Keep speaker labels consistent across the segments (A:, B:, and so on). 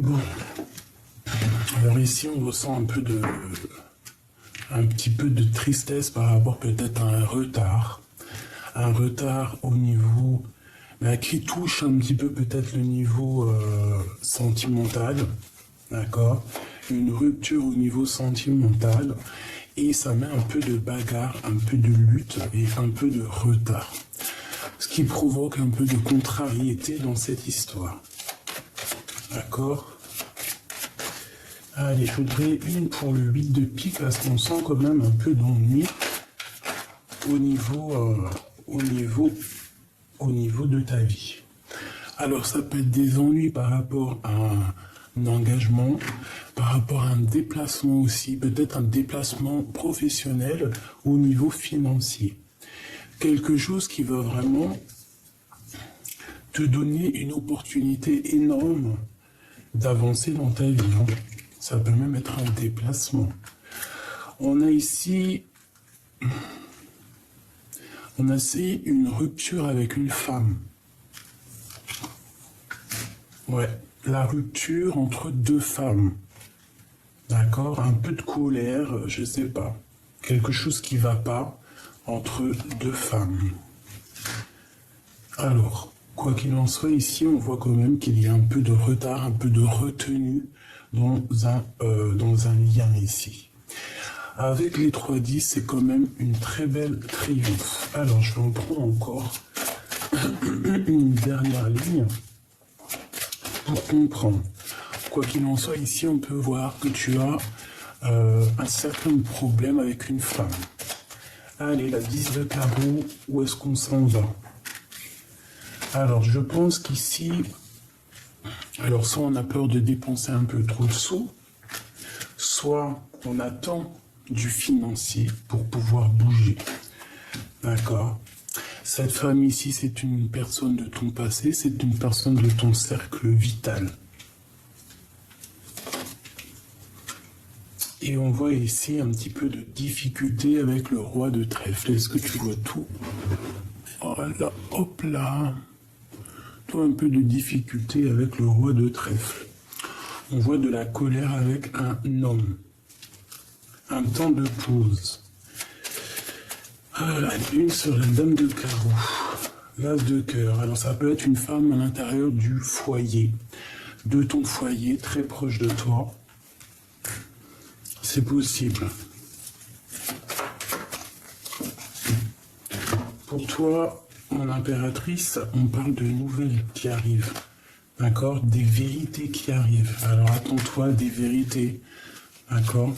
A: Bon, alors ici on ressent un petit peu de tristesse par rapport peut-être à un retard au niveau, qui touche un petit peu peut-être le niveau sentimental, d'accord, une rupture au niveau sentimental, et ça met un peu de bagarre, un peu de lutte et un peu de retard, ce qui provoque un peu de contrariété dans cette histoire, d'accord. Allez, je voudrais une pour le 8 de pique, parce qu'on sent quand même un peu d'ennui au niveau de ta vie. Alors, ça peut être des ennuis par rapport à un engagement, par rapport à un déplacement aussi, peut-être un déplacement professionnel au niveau financier. Quelque chose qui va vraiment te donner une opportunité énorme d'avancer dans ta vie. Hein. Ça peut même être un déplacement. On a ici une rupture avec une femme. Ouais, la rupture entre deux femmes. D'accord, un peu de colère, je sais pas. Quelque chose qui va pas entre deux femmes. Alors, quoi qu'il en soit, ici, on voit quand même qu'il y a un peu de retard, un peu de retenue dans un lien ici. Avec les 3-10, c'est quand même une très belle triomphe. Alors, je vais en prendre encore une dernière ligne pour comprendre. Quoi qu'il en soit, ici, on peut voir que tu as un certain problème avec une femme. Allez, la 10 de carreau, où est-ce qu'on s'en va? Alors, je pense qu'ici, alors soit on a peur de dépenser un peu trop de sous, soit on attend du financier pour pouvoir bouger. D'accord? Cette femme ici, c'est une personne de ton passé, c'est une personne de ton cercle vital. Et on voit ici un petit peu de difficulté avec le roi de trèfle. Est-ce que tu vois tout? Oh là, hop là. Toi, un peu de difficulté avec le roi de trèfle. On voit de la colère avec un homme. Un temps de pause. Voilà, une sur la dame de carreau. L'as de cœur. Alors ça peut être une femme à l'intérieur du foyer. De ton foyer, très proche de toi. C'est possible. Pour toi, mon impératrice, on parle de nouvelles qui arrivent. D'accord? Des vérités qui arrivent. Alors attends-toi des vérités. D'accord?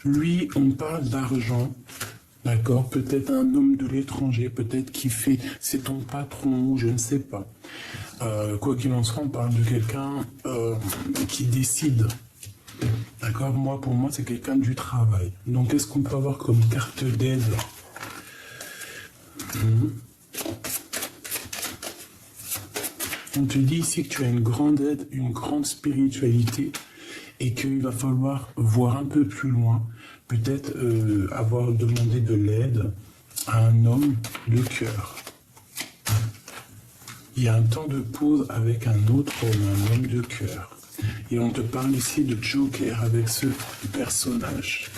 A: Lui, on parle d'argent. D'accord? Peut-être un homme de l'étranger, peut-être qui fait, c'est ton patron, je ne sais pas. Quoi qu'il en soit, on parle de quelqu'un qui décide. D'accord? Moi, pour moi, c'est quelqu'un du travail. Donc, qu'est-ce qu'on peut avoir comme carte d'aide? On te dit ici que tu as une grande aide, une grande spiritualité, et qu'il va falloir voir un peu plus loin, peut-être avoir demandé de l'aide à un homme de cœur. Il y a un temps de pause avec un autre homme, un homme de cœur. Et on te parle ici de Joker avec ce personnage.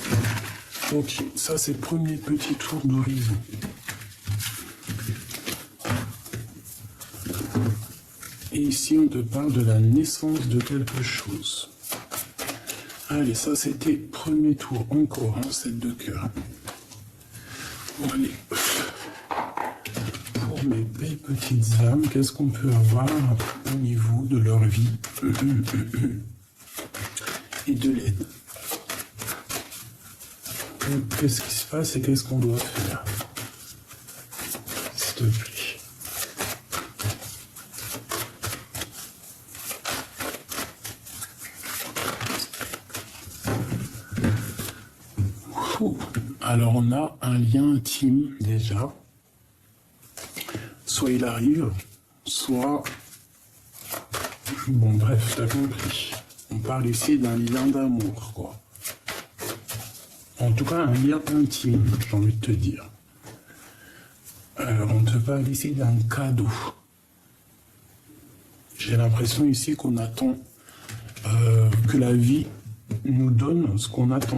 A: Ok, ça c'est le premier petit tour d'horizon. Et ici on te parle de la naissance de quelque chose. Allez, ça c'était premier tour, encore, hein, 7 de cœur. Bon, allez. Pour mes belles petites âmes, qu'est-ce qu'on peut avoir au niveau de leur vie et de l'aide? Qu'est-ce qui se passe et qu'est-ce qu'on doit faire? S'il te plaît. Alors on a un lien intime déjà. Soit il arrive, soit... Bon bref, t'as compris. On parle ici d'un lien d'amour, quoi. En tout cas, un lien intime, j'ai envie de te dire. Alors, on te parle ici d'un cadeau. J'ai l'impression ici qu'on attend que la vie nous donne ce qu'on attend.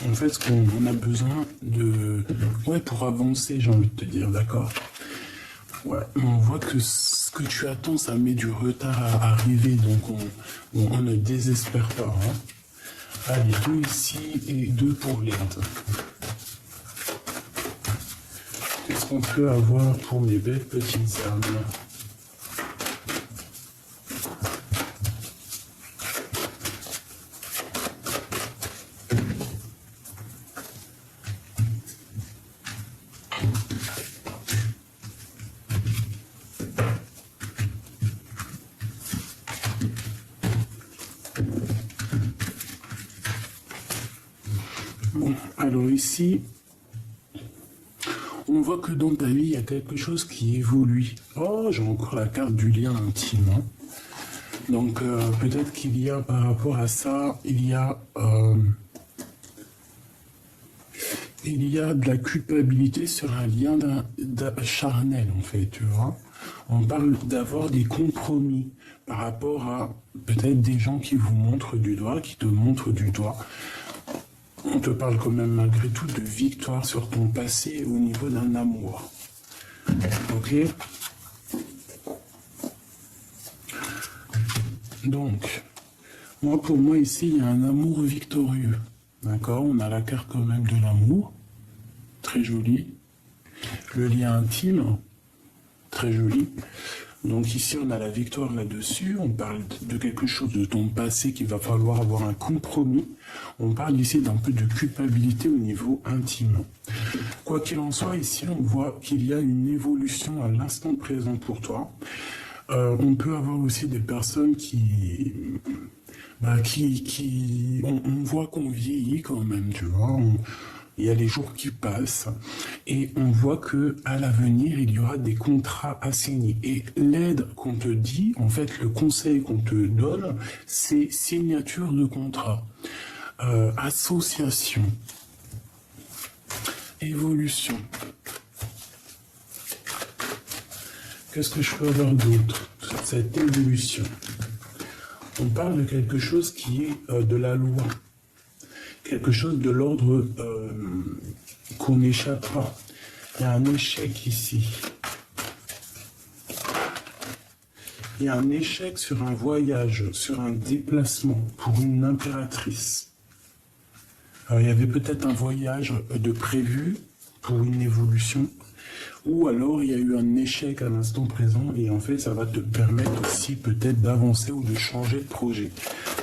A: En fait, ce qu'on a besoin de... Ouais, pour avancer, j'ai envie de te dire, d'accord? Ouais, on voit que ce que tu attends, ça met du retard à arriver, donc on ne désespère pas. Hein. Allez, 2 ici et 2 pour l'aide. Qu'est-ce qu'on peut avoir pour mes belles petites âmes? Bon, alors ici, on voit que dans ta vie, il y a quelque chose qui évolue. Oh, j'ai encore la carte du lien intime. Hein. Donc, peut-être qu'il y a, par rapport à ça, il y a de la culpabilité sur un lien charnel, en fait, tu vois. On parle d'avoir des compromis par rapport à peut-être des gens qui vous montrent du doigt, qui te montrent du doigt. On te parle quand même malgré tout de victoire sur ton passé au niveau d'un amour. Ok? Donc, pour moi ici, il y a un amour victorieux. D'accord? On a la carte quand même de l'amour. Très joli. Le lien intime. Très joli. Donc ici, on a la victoire là-dessus. On parle de quelque chose de ton passé qu'il va falloir avoir un compromis. On parle ici d'un peu de culpabilité au niveau intime. Quoi qu'il en soit, ici, on voit qu'il y a une évolution à l'instant présent pour toi. On peut avoir aussi des personnes on voit qu'on vieillit quand même, tu vois. Il y a les jours qui passent et on voit que à l'avenir, il y aura des contrats à signer. Et l'aide qu'on te dit, en fait, le conseil qu'on te donne, c'est signature de contrat, association, évolution. Qu'est-ce que je peux avoir d'autre sur cette évolution? On parle de quelque chose qui est de la loi. Quelque chose de l'ordre qu'on n'échappe pas. Il y a un échec ici. Il y a un échec sur un voyage, sur un déplacement pour une impératrice. Alors, il y avait peut-être un voyage de prévu pour une évolution, ou alors il y a eu un échec à l'instant présent, et en fait, ça va te permettre aussi peut-être d'avancer ou de changer de projet.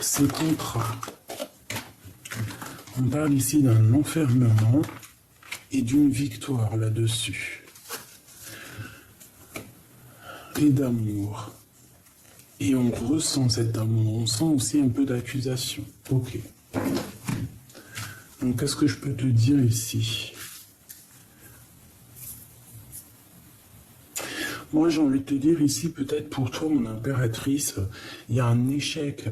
A: Ces contrats. On parle ici d'un enfermement et d'une victoire là-dessus. Et d'amour. Et on ressent cet amour. On sent aussi un peu d'accusation. Ok. Donc, qu'est-ce que je peux te dire ici? Moi, j'ai envie de te dire ici, peut-être pour toi, mon impératrice, il y a un échec,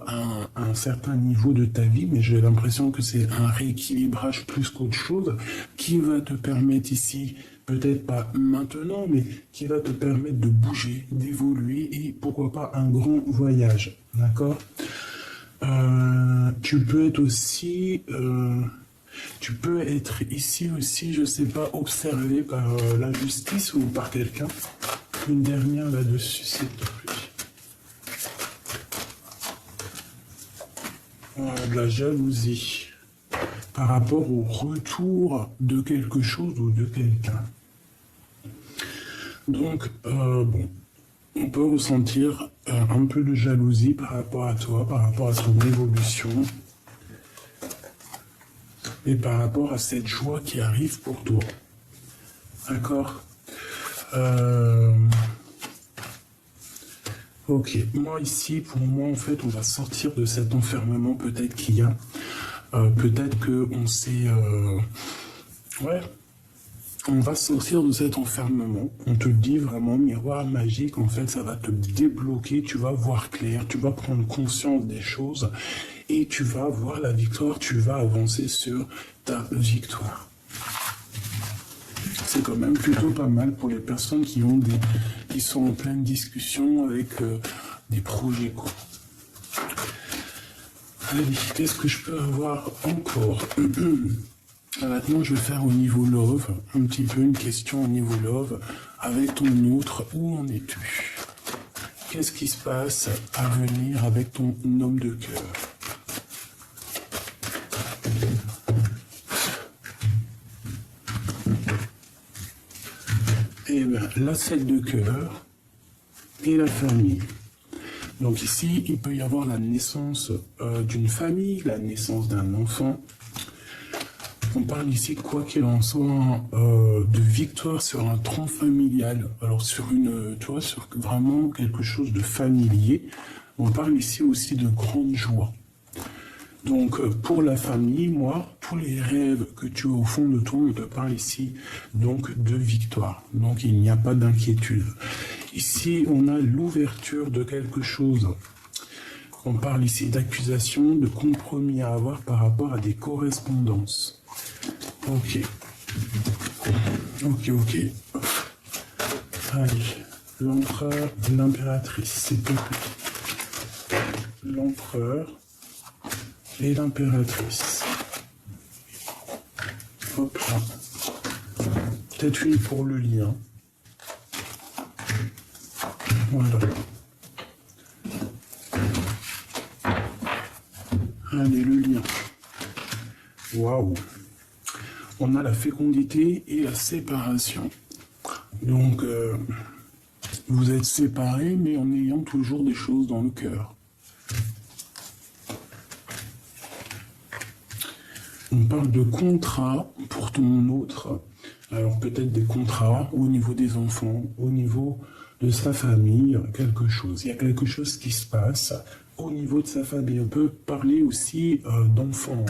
A: à un certain niveau de ta vie, mais j'ai l'impression que c'est un rééquilibrage plus qu'autre chose qui va te permettre ici, peut-être pas maintenant, mais qui va te permettre de bouger, d'évoluer et pourquoi pas un grand voyage, d'accord? Tu peux être aussi... Tu peux être ici aussi, je sais pas, observé par la justice ou par quelqu'un. Une dernière là-dessus, s'il te plaît. De la jalousie par rapport au retour de quelque chose ou de quelqu'un. Donc, bon, on peut ressentir un peu de jalousie par rapport à toi, par rapport à ton évolution. Et par rapport à cette joie qui arrive pour toi. D'accord? Ok. Moi, ici, pour moi, en fait, on va sortir de cet enfermement. Peut-être qu'il y a... peut-être qu'on s'est... ouais. On va sortir de cet enfermement. On te dit vraiment, miroir magique, en fait, ça va te débloquer. Tu vas voir clair. Tu vas prendre conscience des choses. Et tu vas avoir la victoire, tu vas avancer sur ta victoire. c'est quand même plutôt pas mal pour les personnes qui sont en pleine discussion avec des projets, quoi. Allez, qu'est-ce que je peux avoir encore? Maintenant, je vais faire au niveau love, un petit peu une question au niveau love, avec ton autre, où en es-tu? Qu'est-ce qui se passe à venir avec ton homme de cœur? Eh bien, la 7 de cœur et la famille. Donc ici, il peut y avoir la naissance d'une famille, la naissance d'un enfant. On parle ici, quoi qu'il en soit, de victoire sur un tronc familial. Alors sur sur vraiment quelque chose de familier. On parle ici aussi de grande joie. Donc pour la famille, moi, tous les rêves que tu as au fond de toi, on te parle ici donc de victoire. Donc il n'y a pas d'inquiétude. Ici, on a l'ouverture de quelque chose. On parle ici d'accusation, de compromis à avoir par rapport à des correspondances. Ok. Allez, l'empereur, l'impératrice, s'il te plaît. L'empereur et l'impératrice. Hop là. Peut-être une pour le lien. Voilà. Allez, le lien. Waouh. On a la fécondité et la séparation. Donc, vous êtes séparés, mais en ayant toujours des choses dans le cœur. On parle de contrat pour ton autre. Alors, peut-être des contrats au niveau des enfants, au niveau de sa famille, quelque chose. Il y a quelque chose qui se passe au niveau de sa famille. On peut parler aussi d'enfants,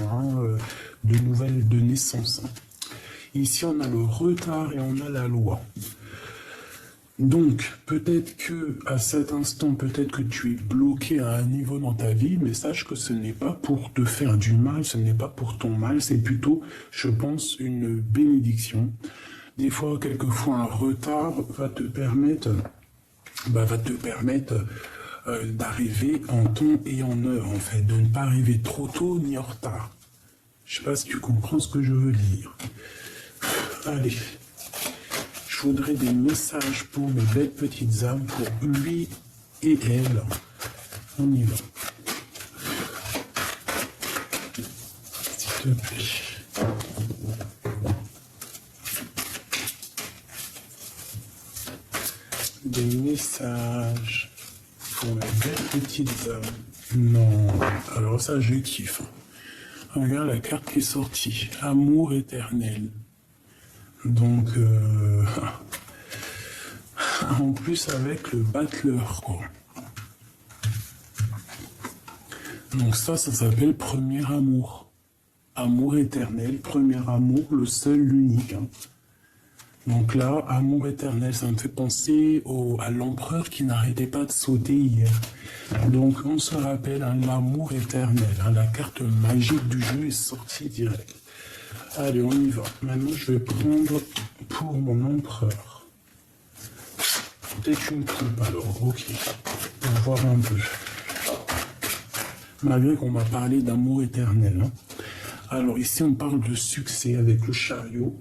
A: de nouvelles de naissance. Ici, on a le retard et on a la loi. Donc, peut-être que à cet instant, peut-être que tu es bloqué à un niveau dans ta vie, mais sache que ce n'est pas pour te faire du mal, ce n'est pas pour ton mal, c'est plutôt, je pense, une bénédiction. Des fois, quelquefois, un retard va te permettre d'arriver en temps et en heure, en fait, de ne pas arriver trop tôt ni en retard. Je sais pas si tu comprends ce que je veux dire. Allez, je voudrais des messages pour mes belles petites âmes, pour lui et elle. On y va. S'il te plaît. Des messages pour mes belles petites âmes. Non, alors ça je kiffe. Regarde la carte qui est sortie. Amour éternel. Donc, en plus avec le battleur, quoi. Donc ça s'appelle premier amour. Amour éternel, premier amour, le seul, l'unique. Donc là, amour éternel, ça me fait penser à l'empereur qui n'arrêtait pas de sauter hier. Donc on se rappelle, l'amour éternel, la carte magique du jeu est sortie direct. Allez, on y va. Maintenant, je vais prendre pour mon empereur. Peut-être une coupe, alors, ok. On va voir un peu. Malgré qu'on m'a parlé d'amour éternel. Alors, ici, on parle de succès avec le chariot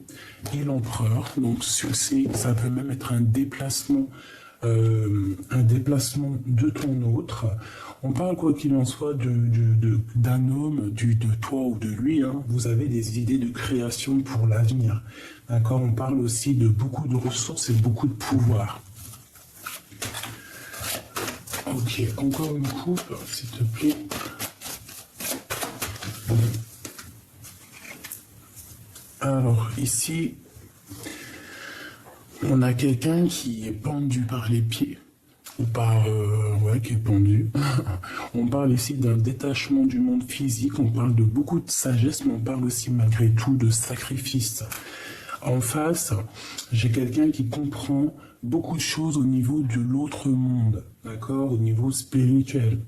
A: et l'empereur. Donc, succès, ça peut même être un déplacement de ton autre. On parle, quoi qu'il en soit, d'un homme, de toi ou de lui. Vous avez des idées de création pour l'avenir. D'accord? On parle aussi de beaucoup de ressources et beaucoup de pouvoir. Ok, encore une coupe, s'il te plaît. Alors, ici, on a quelqu'un qui est pendu par les pieds. Ou par... qui est pendu. On parle ici d'un détachement du monde physique, on parle de beaucoup de sagesse, mais on parle aussi malgré tout de sacrifice. En face, j'ai quelqu'un qui comprend beaucoup de choses au niveau de l'autre monde, d'accord, au niveau spirituel.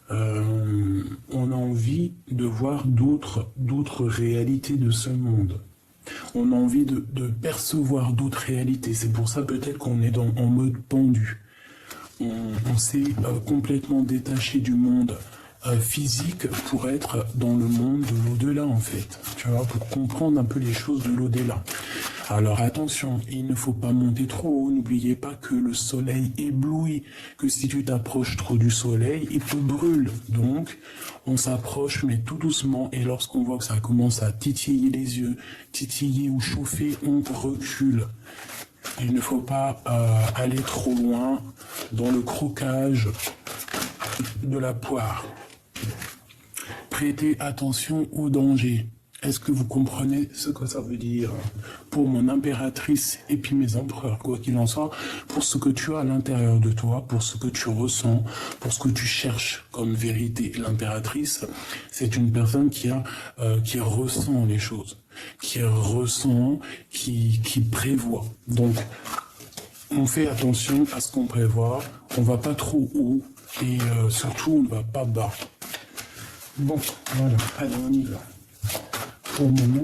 A: On a envie de voir d'autres réalités de ce monde. On a envie de percevoir d'autres réalités. C'est pour ça peut-être qu'on est en mode pendu. On s'est complètement détaché du monde physique pour être dans le monde de l'au-delà en fait, tu vois, pour comprendre un peu les choses de l'au-delà. Alors attention, il ne faut pas monter trop haut, n'oubliez pas que le soleil éblouit, que si tu t'approches trop du soleil, il te brûle. Donc on s'approche mais tout doucement et lorsqu'on voit que ça commence à titiller les yeux, titiller ou chauffer, on recule. Il ne faut pas aller trop loin dans le croquage de la poire. Prêtez attention au danger. Est-ce que vous comprenez ce que ça veut dire pour mon impératrice et puis mes empereurs, quoi qu'il en soit, pour ce que tu as à l'intérieur de toi, pour ce que tu ressens, pour ce que tu cherches comme vérité. L'impératrice, c'est une personne qui ressent les choses, qui ressent, qui prévoit. Donc, on fait attention à ce qu'on prévoit, on va pas trop haut et surtout on ne va pas bas. Bon, voilà, allez, on y va. Pour mon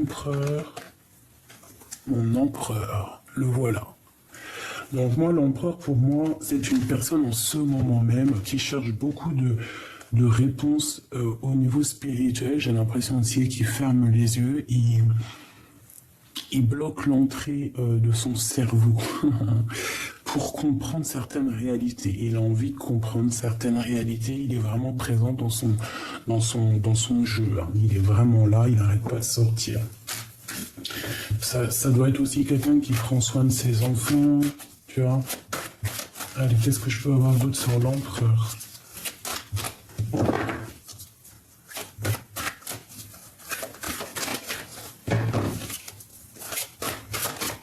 A: empereur, le voilà. Donc moi, l'empereur, pour moi, c'est une personne en ce moment même qui cherche beaucoup de réponses au niveau spirituel. J'ai l'impression aussi qu'il ferme les yeux, il bloque l'entrée de son cerveau pour comprendre certaines réalités. Il a envie de comprendre certaines réalités. Il est vraiment présent dans son jeu. Il est vraiment là, il n'arrête pas de sortir. Ça doit être aussi quelqu'un qui prend soin de ses enfants, tu vois. Allez, qu'est-ce que je peux avoir d'autre sur l'empereur ?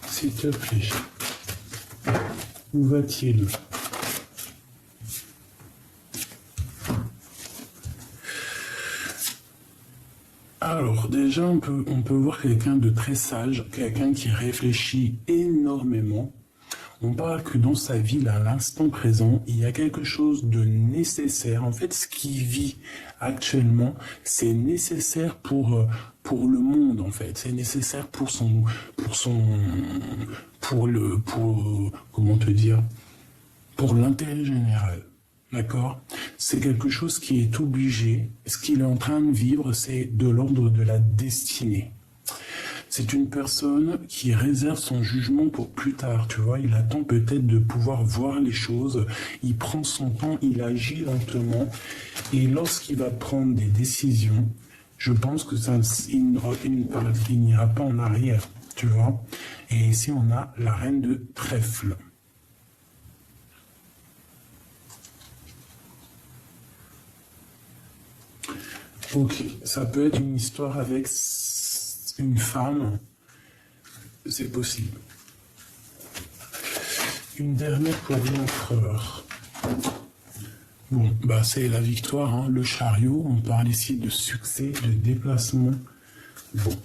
A: S'il te plaît. Où va-t-il ? Alors, déjà, on peut voir quelqu'un de très sage, quelqu'un qui réfléchit énormément. On parle que dans sa vie, là, à l'instant présent, il y a quelque chose de nécessaire. En fait, ce qu'il vit actuellement, c'est nécessaire pour le monde, en fait. C'est nécessaire comment te dire, pour l'intérêt général. D'accord? C'est quelque chose qui est obligé. Ce qu'il est en train de vivre, c'est de l'ordre de la destinée. C'est une personne qui réserve son jugement pour plus tard, tu vois. Il attend peut-être de pouvoir voir les choses. Il prend son temps, il agit lentement. Et lorsqu'il va prendre des décisions, je pense que il n'ira pas en arrière, tu vois. Et ici, on a la reine de trèfle. Ok, ça peut être une histoire avec une femme, c'est possible. Une dernière pour l'empereur. Bon, bah c'est la victoire, hein, le chariot. On parle ici de succès, de déplacement. Bon,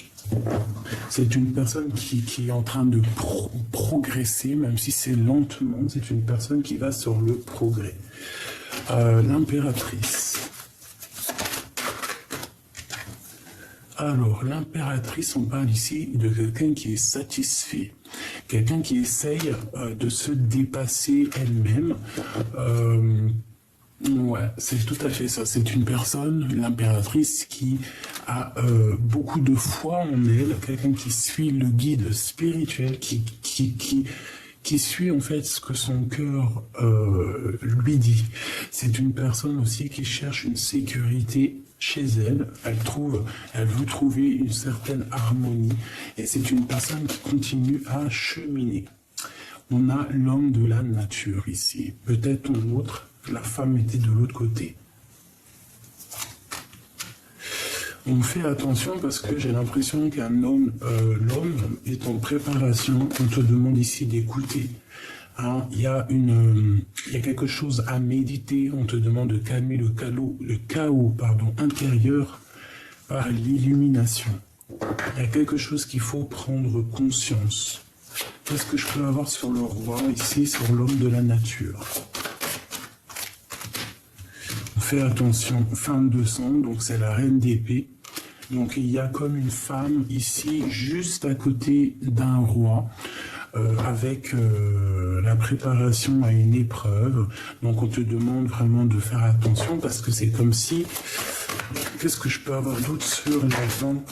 A: c'est une personne qui est en train de progresser, même si c'est lentement. C'est une personne qui va sur le progrès. L'impératrice. Alors, l'impératrice, on parle ici de quelqu'un qui est satisfait, quelqu'un qui essaye de se dépasser elle-même. Ouais, c'est tout à fait ça. C'est une personne, l'impératrice, qui a beaucoup de foi en elle, quelqu'un qui suit le guide spirituel, qui suit en fait ce que son cœur lui dit. C'est une personne aussi qui cherche une sécurité chez elle, elle veut trouver une certaine harmonie, et c'est une personne qui continue à cheminer. On a l'homme de la nature ici, peut-être un autre, la femme était de l'autre côté. On fait attention parce que j'ai l'impression l'homme est en préparation, on te demande ici d'écouter. Hein, il y a quelque chose à méditer, on te demande de calmer le chaos intérieur par l'illumination. Il y a quelque chose qu'il faut prendre conscience. Qu'est-ce que je peux avoir sur le roi ici, sur l'homme de la nature? On fait attention, femme de sang, donc c'est la reine d'épée. Donc il y a comme une femme ici, juste à côté d'un roi, avec la préparation à une épreuve. Donc on te demande vraiment de faire attention parce que c'est comme si... Qu'est-ce que je peux avoir d'autre sur l'enfant?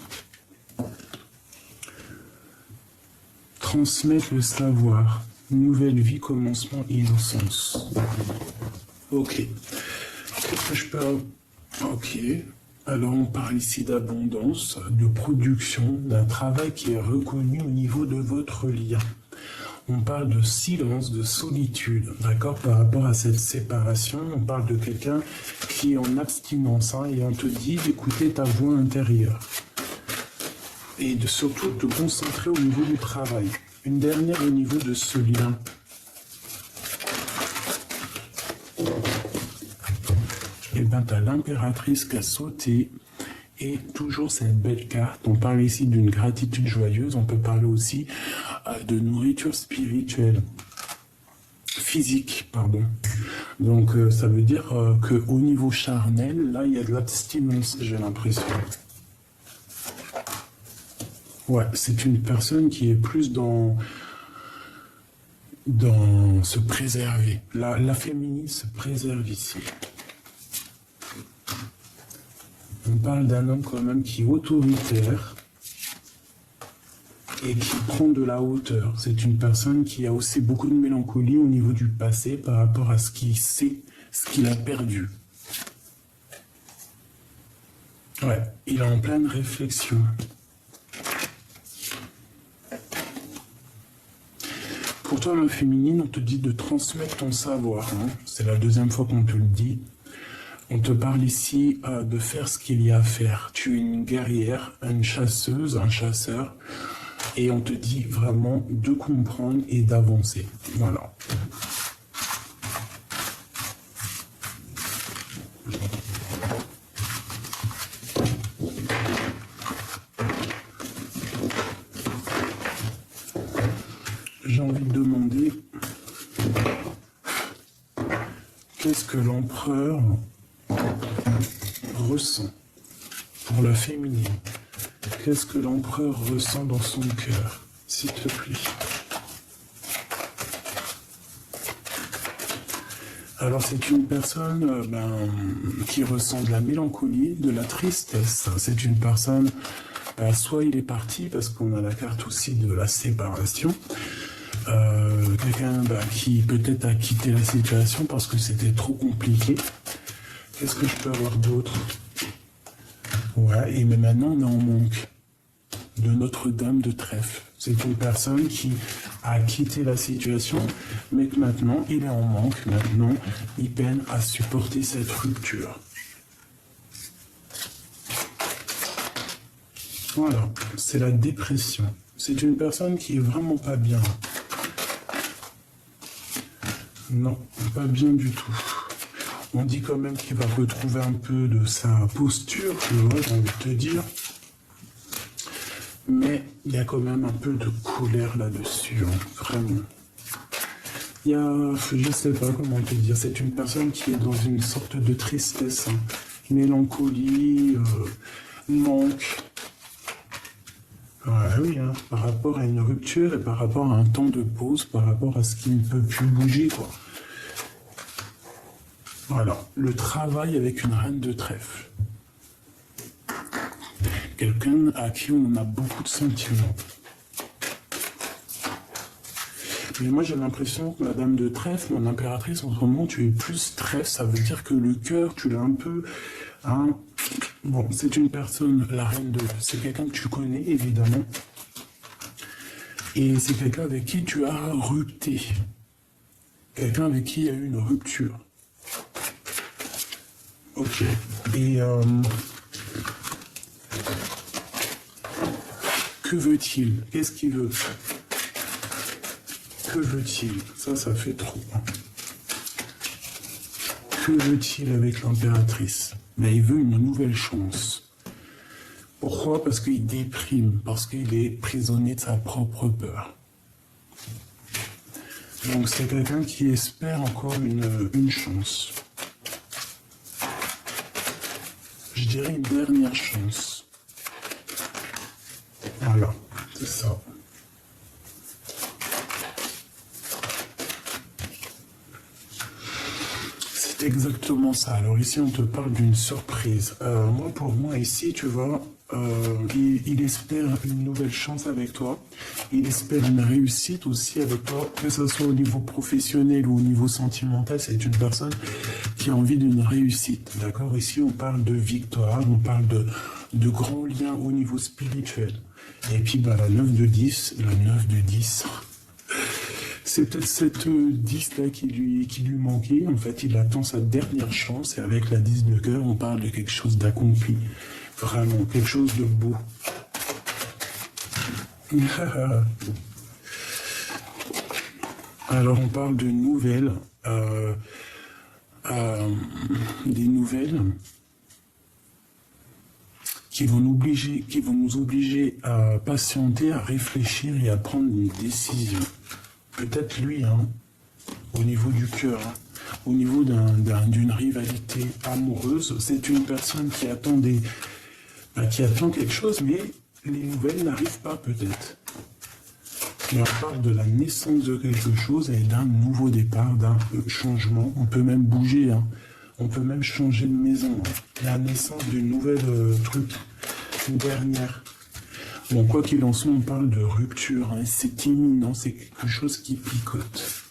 A: Transmettre le savoir. Nouvelle vie, commencement, innocence. Ok. Qu'est-ce que je peux avoir? Ok. Alors on parle ici d'abondance, de production, d'un travail qui est reconnu au niveau de votre lien. On parle de silence, de solitude, d'accord? Par rapport à cette séparation, on parle de quelqu'un qui est en abstinence, hein, et on te dit d'écouter ta voix intérieure. Et de surtout te concentrer au niveau du travail. Une dernière au niveau de ce lien. Et bien, tu as l'impératrice qui a sauté. Et toujours cette belle carte. On parle ici d'une gratitude joyeuse. On peut parler aussi de nourriture spirituelle. Physique, pardon. Donc, ça veut dire qu'au niveau charnel, là, il y a de l'abstinence, j'ai l'impression. Ouais, c'est une personne qui est plus dans se préserver. La féminine se préserve ici. On parle d'un homme quand même qui est autoritaire et qui prend de la hauteur. C'est une personne qui a aussi beaucoup de mélancolie au niveau du passé par rapport à ce qu'il sait, ce qu'il a perdu. Ouais, il est en pleine réflexion. Pour toi, la féminine, on te dit de transmettre ton savoir. Hein. C'est la deuxième fois qu'on te le dit. On te parle ici de faire ce qu'il y a à faire. Tu es une guerrière, une chasseuse, un chasseur. Et on te dit vraiment de comprendre et d'avancer. Voilà. J'ai envie de demander qu'est-ce que l'empereur ressent pour la féminine. Qu'est-ce que l'empereur ressent dans son cœur, s'il te plaît. Alors c'est une personne qui ressent de la mélancolie, de la tristesse. C'est une personne, soit il est parti parce qu'on a la carte aussi de la séparation. Quelqu'un qui peut-être a quitté la situation parce que c'était trop compliqué. Qu'est-ce que je peux avoir d'autre? Ouais, et mais maintenant on est en manque de Notre-Dame de Trèfle. C'est une personne qui a quitté la situation, mais que maintenant il est en manque. Maintenant, il peine à supporter cette rupture. Voilà, c'est la dépression. C'est une personne qui est vraiment pas bien. Non, pas bien du tout. On dit quand même qu'il va retrouver un peu de sa posture, tu vois, j'ai envie de te dire. Mais il y a quand même un peu de colère là-dessus, hein, vraiment. Il y a, je sais pas comment te dire, c'est une personne qui est dans une sorte de tristesse, hein, mélancolie, manque. Ouais, oui, hein, par rapport à une rupture et par rapport à un temps de pause, par rapport à ce qui ne peut plus bouger, quoi. Voilà, le travail avec une reine de trèfle. Quelqu'un à qui on a beaucoup de sentiments. Mais moi j'ai l'impression que la dame de trèfle, mon impératrice, en ce moment tu es plus trèfle, ça veut dire que le cœur, tu l'as un peu... Hein, bon, c'est une personne, la reine de... C'est quelqu'un que tu connais, évidemment. Et c'est quelqu'un avec qui tu as rupté. Quelqu'un avec qui il y a eu une rupture. Ok. Et... que veut-il? Qu'est-ce qu'il veut? Que veut-il? Ça fait trop. Que veut-il avec l'impératrice? Mais il veut une nouvelle chance. Pourquoi? Parce qu'il déprime, parce qu'il est prisonnier de sa propre peur. Donc c'est quelqu'un qui espère encore une chance. Je dirais une dernière chance. Voilà, c'est ça. C'est exactement ça. Alors ici, on te parle d'une surprise. Pour moi, ici, tu vois, il espère une nouvelle chance avec toi. Il espère une réussite aussi avec toi, que ce soit au niveau professionnel ou au niveau sentimental. C'est une personne qui a envie d'une réussite. D'accord? Ici, on parle de victoire, on parle de grands liens au niveau spirituel. Et puis, bah, la 9 de 10, la 9 de 10... C'est peut-être cette 10 là qui lui manquait. En fait, il attend sa dernière chance. Et avec la 10 de cœur, on parle de quelque chose d'accompli. Vraiment, quelque chose de beau. Alors, on parle de nouvelles. Des nouvelles qui vont nous obliger à patienter, à réfléchir et à prendre une décision. Peut-être lui, hein, au niveau du cœur, hein, au niveau d'une rivalité amoureuse, c'est une personne qui attend qui attend quelque chose, mais les nouvelles n'arrivent pas peut-être. Et on parle de la naissance de quelque chose et d'un nouveau départ, d'un changement. On peut même bouger, hein. On peut même changer de maison. Hein. La naissance d'une nouvelle truc, une dernière. Bon, quoi qu'il en soit, on parle de rupture, hein, c'est imminent, c'est quelque chose qui picote.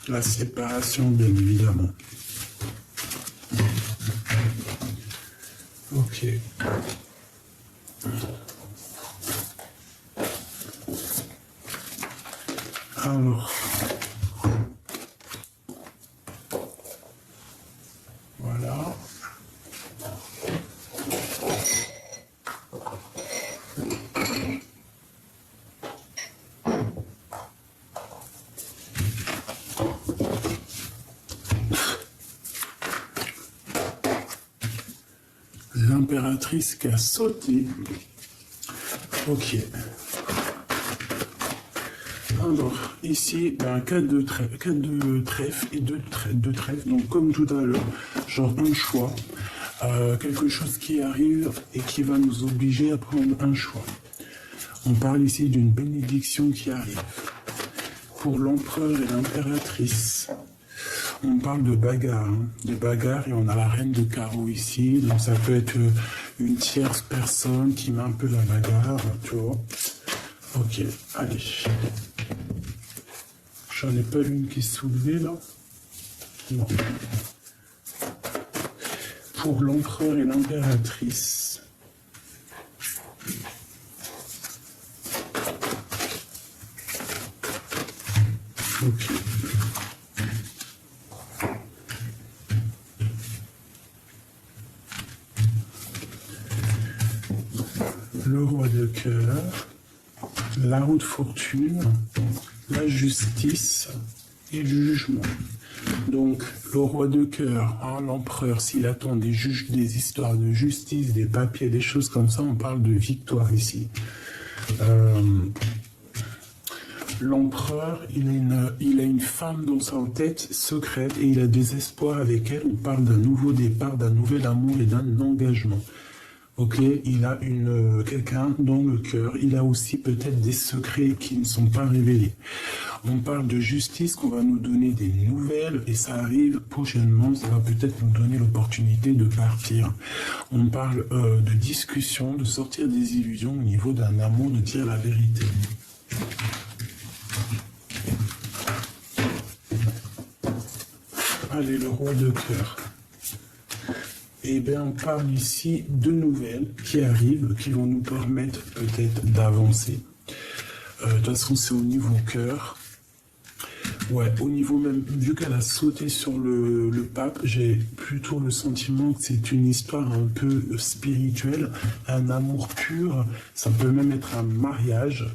A: La séparation, bien évidemment. Ok. Alors. Voilà. L'impératrice qui a sauté. Ok. Alors, ici, ben, 4 de trèfle et 2 de trèfle. Donc, comme tout à l'heure, genre un choix. Quelque chose qui arrive et qui va nous obliger à prendre un choix. On parle ici d'une bénédiction qui arrive. Pour l'empereur et l'impératrice. On parle de bagarre, hein, et on a la reine de carreau ici, donc ça peut être une tierce personne qui met un peu la bagarre, tu vois. Ok, allez. J'en ai pas une qui est soulevée là. Non. Pour l'empereur et l'impératrice. Ok. Le roi de cœur, la roue de fortune, la justice et le jugement. Donc, le roi de cœur, hein, l'empereur, s'il attend des juges, des histoires de justice, des papiers, des choses comme ça, on parle de victoire ici. L'empereur, il a une femme dans sa tête secrète et il a des espoirs avec elle. On parle d'un nouveau départ, d'un nouvel amour et d'un engagement. Ok, il a quelqu'un dans le cœur. Il a aussi peut-être des secrets qui ne sont pas révélés. On parle de justice, qu'on va nous donner des nouvelles et ça arrive prochainement. Ça va peut-être nous donner l'opportunité de partir. On parle de discussion, de sortir des illusions au niveau d'un amour, de dire la vérité. Allez, le roi de cœur. Eh bien, on parle ici de nouvelles qui arrivent, qui vont nous permettre peut-être d'avancer. De toute façon, c'est au niveau cœur. Ouais, au niveau même, vu qu'elle a sauté sur le pape, j'ai plutôt le sentiment que c'est une histoire un peu spirituelle, un amour pur, ça peut même être un mariage.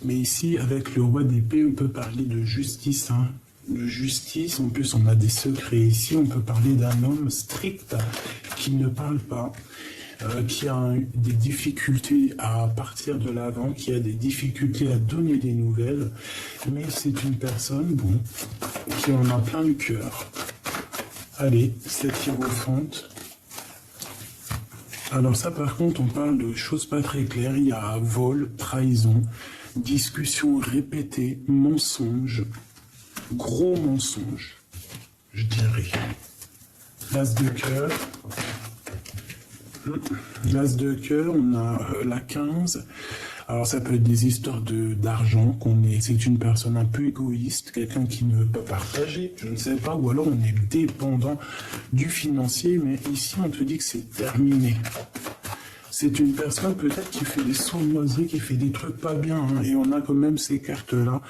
A: Mais ici, avec le roi d'épée, on peut parler de justice, hein. De justice, en plus on a des secrets ici, on peut parler d'un homme strict qui ne parle pas, qui a des difficultés à partir de l'avant, qui a des difficultés à donner des nouvelles, mais c'est une personne, bon, qui en a plein le cœur. Allez, cette hiérophante. Alors ça, par contre, on parle de choses pas très claires. Il y a vol, trahison, discussion répétée, mensonge, gros mensonge, je dirais. L'as de cœur. L'as de cœur, on a la 15. Alors ça peut être des histoires d'argent, c'est une personne un peu égoïste, quelqu'un qui ne veut pas partager, je ne sais pas, ou alors on est dépendant du financier, mais ici on te dit que c'est terminé. C'est une personne peut-être qui fait des sournoiseries, qui fait des trucs pas bien, hein, et on a quand même ces cartes-là.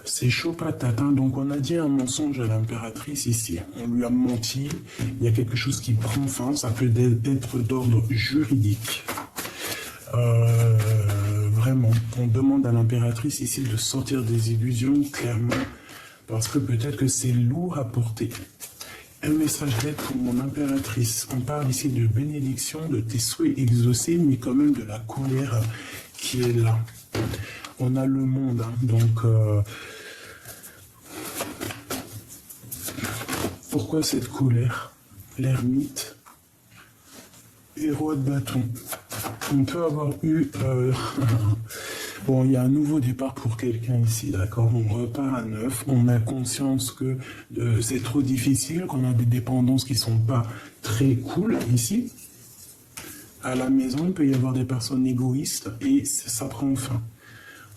A: C'est chaud patate, hein. Donc on a dit un mensonge à l'impératrice ici. On lui a menti, il y a quelque chose qui prend fin, ça peut être d'ordre juridique. Vraiment, on demande à l'impératrice ici de sortir des illusions, clairement, parce que peut-être que c'est lourd à porter. Un message d'aide pour mon impératrice. On parle ici de bénédiction, de tes souhaits exaucés, mais quand même de la colère qui est là. On a le monde, hein, donc... pourquoi cette colère? L'ermite, héros de bâton. On peut avoir eu... bon, il y a un nouveau départ pour quelqu'un ici, d'accord? On repart à neuf, on a conscience que c'est trop difficile, qu'on a des dépendances qui sont pas très cool ici. À la maison, il peut y avoir des personnes égoïstes et ça prend fin.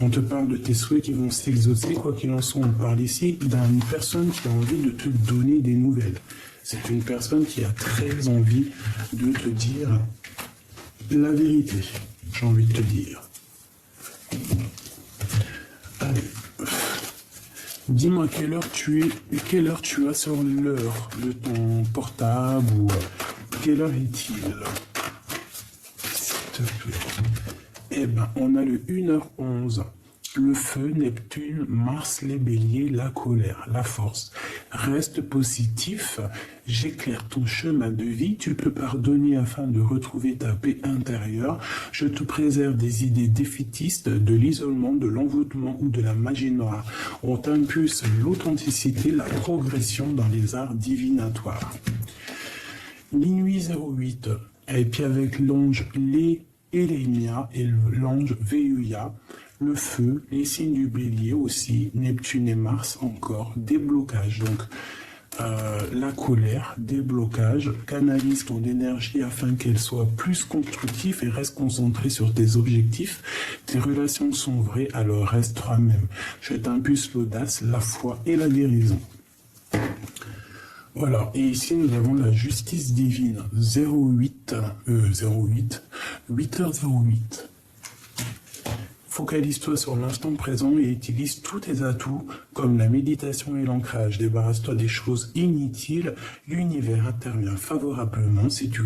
A: On te parle de tes souhaits qui vont s'exaucer, quoi qu'il en soit. On parle ici d'une personne qui a envie de te donner des nouvelles. C'est une personne qui a très envie de te dire la vérité, j'ai envie de te dire. Allez. Dis-moi quelle heure tu as sur l'heure de ton portable ou quelle heure est-il? S'il te plaît. Eh ben, on a le 1h11. Le feu, Neptune, Mars, les béliers, la colère, la force. Reste positif, j'éclaire ton chemin de vie, tu peux pardonner afin de retrouver ta paix intérieure. Je te préserve des idées défaitistes, de l'isolement, de l'envoûtement ou de la magie noire. On t'impulse l'authenticité, la progression dans les arts divinatoires. Minuit 08, et puis avec l'ange Elénia et l'ange Véuia, le feu, les signes du bélier aussi, Neptune et Mars encore, déblocage. Donc la colère, déblocage, canalise ton énergie afin qu'elle soit plus constructive et reste concentrée sur tes objectifs. Tes relations sont vraies, alors reste toi-même. Je t'impulse l'audace, la foi et la guérison. Voilà, et ici nous avons la justice divine, 8h08. Focalise-toi sur l'instant présent et utilise tous tes atouts comme la méditation et l'ancrage. Débarrasse-toi des choses inutiles, l'univers intervient favorablement si tu